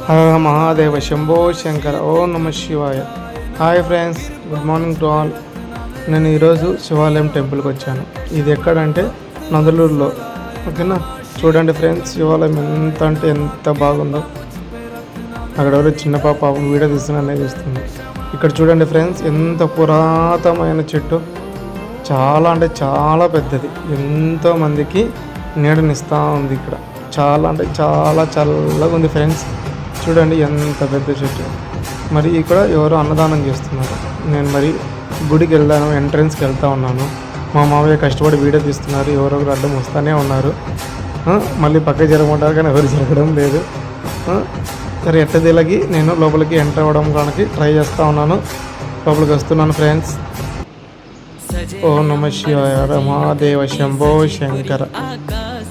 హర మహాదేవ శంభో శంకర ఓం నమ శివాయ. Hi friends, good morning to all. నేను ఈరోజు శివాలయం టెంపుల్కి వచ్చాను. ఇది ఎక్కడంటే నందలూరులో. ఓకేనా, చూడండి ఫ్రెండ్స్, శివాలయం ఎంత అంటే ఎంత బాగుందో. అక్కడ ఎవరో చిన్న పాప వీడియో తీస్తున్నా చూస్తుంది. ఇక్కడ చూడండి ఫ్రెండ్స్, ఎంత పురాతనమైన చెట్టు, చాలా అంటే చాలా పెద్దది, ఎంతోమందికి నీడనిస్తూ ఉంది. ఇక్కడ చాలా అంటే చాలా చల్లగా ఉంది ఫ్రెండ్స్. చూడండి ఎంత పెద్ద చెట్టు. మరి ఇక్కడ ఎవరో అన్నదానం చేస్తున్నారు. నేను మరి గుడికి వెళ్తాను, ఎంట్రన్స్కి వెళ్తూ ఉన్నాను. మా మామయ్య కష్టపడి వీడియో తీస్తున్నారు. ఎవరొకరు అడ్డం వస్తూనే ఉన్నారు. మళ్ళీ పక్క జరగమంటారు కానీ ఎవరు జరగడం లేదు. సరే, ఎట్టదిలకి నేను లోపలికి ఎంటర్ అవ్వడం కానీ ట్రై చేస్తూ ఉన్నాను. లోపలికి వస్తున్నాను ఫ్రెండ్స్. ఓం నమ శివాయ. రమాదేవ శంభో శంకర.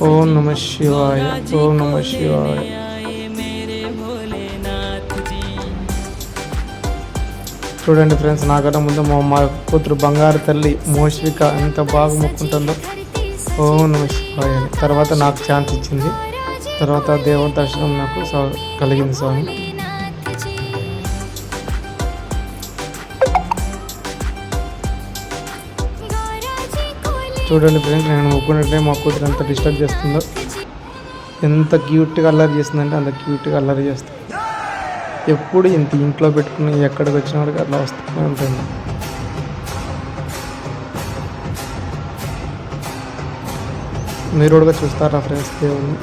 ఓం నమ శివాయ. ఓం నమ శివాయ. చూడండి ఫ్రెండ్స్, నాకన్నా ముందు మా కూతురు బంగారు తల్లి మోష్విక ఎంత బాగా మొక్కుంటుందో. ఓం నమ శివాయ. తర్వాత నాకు ఛాన్స్ ఇచ్చింది. తర్వాత దేవుని దర్శనం నాకు కలిగింది స్వామి. చూడండి ఫ్రెండ్స్, నేను మొక్కున్నట్టే మా కూతురు ఎంత డిస్టర్బ్ చేస్తుందో, ఎంత క్యూట్గా అల్లరి చేస్తుందంటే అంత క్యూట్గా అల్లరి చేస్తుంది. ఎప్పుడు ఇంట్లో పెట్టుకుని ఎక్కడికి వచ్చిన వాడికి అట్లా వస్తూనే ఉంటుంది. మీరు కూడా చూస్తారా ఫ్రెండ్స్ దేవుని?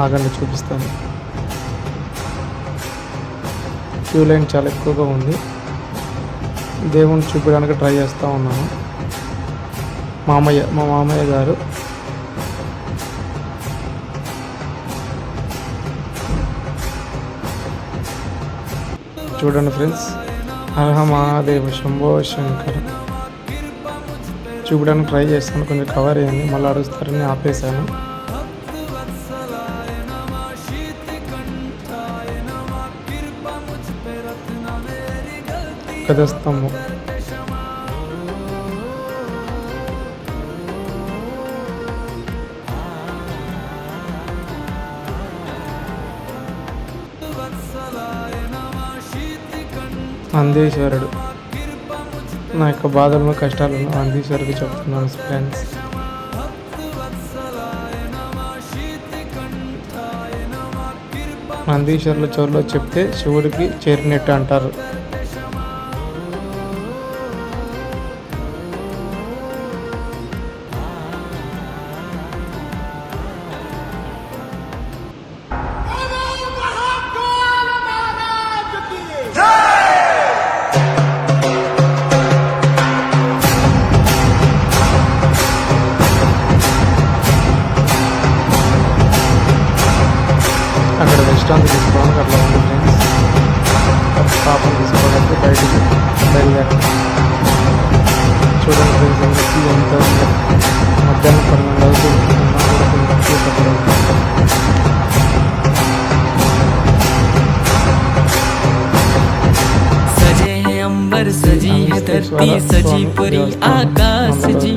ఆగండి, చూపిస్తాను. క్యూ లైన్ చాలా ఎక్కువగా ఉంది. దేవుని చూపించడానికి ట్రై చేస్తూ ఉన్నాను. మా మామయ్య గారు చూడండి ఫ్రెండ్స్. హర మహాదేవ శంభో శంకర. చూపడానికి ట్రై చేస్తాను, కొంచెం కవర్ అయ్యింది. మళ్ళీ అడుగుతారని ఆపేశాను. కదస్తాము. నందీశ్వరుడు నా యొక్క బాధలను కష్టాలను నందీశ్వరుడికి చెప్తున్నాను ఫ్రెండ్స్. నందీశ్వరుల చెవులో చెప్తే శివుడికి చేరినట్టు అంటారు. అక్కడ రెస్టారెంట్ తీసుకోవడానికి అట్లా ఉంది ఫ్రెండ్స్. పాపం తీసుకోవడానికి బయటికి బయలుదేరాం. చూడండి ఫ్రెండ్స్, ఎంత ఉంది. మధ్యాహ్నం 12 అవుతుంది. अंबर सजी है धरती सजी पूरी आकाश जी,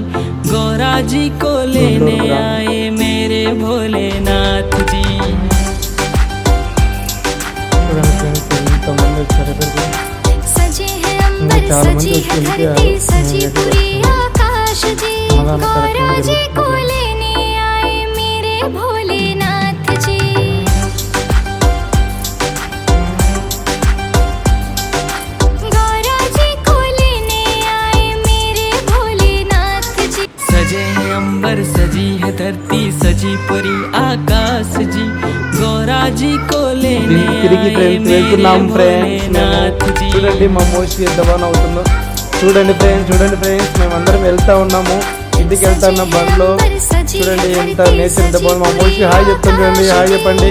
गौरा जी को लेने आए मेरे भोलेनाथ जी. सजे हैं अंबर सजी है धरती सजी पूरी आकाश जी, गौरा जी को लेने आए मेरे भोलेनाथ जी. अंबर सजी है धरती सजी पूरी आकाश जी, गौरा जी को लेने आए मेरे भोलेनाथ जी. చూడండి మా మోస్ట్లీ ఎంత బాగా అవుతుందో. చూడండి ఫ్రెండ్స్, మేమందరం వెళ్తా ఉన్నాము. ఇంటికి వెళ్తా ఉన్న బండ్లో. చూడండి ఎంత నేచర్ ఎంత బాగుంది. మా మోస్ట్లీ హాయ్ చెప్తుంది. హాయ్ చెప్పండి.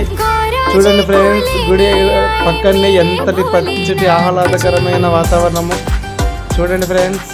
చూడండి ఫ్రెండ్స్, గుడి పక్కనే ఎంతటి పచ్చటి ఆహ్లాదకరమైన వాతావరణము. చూడండి ఫ్రెండ్స్.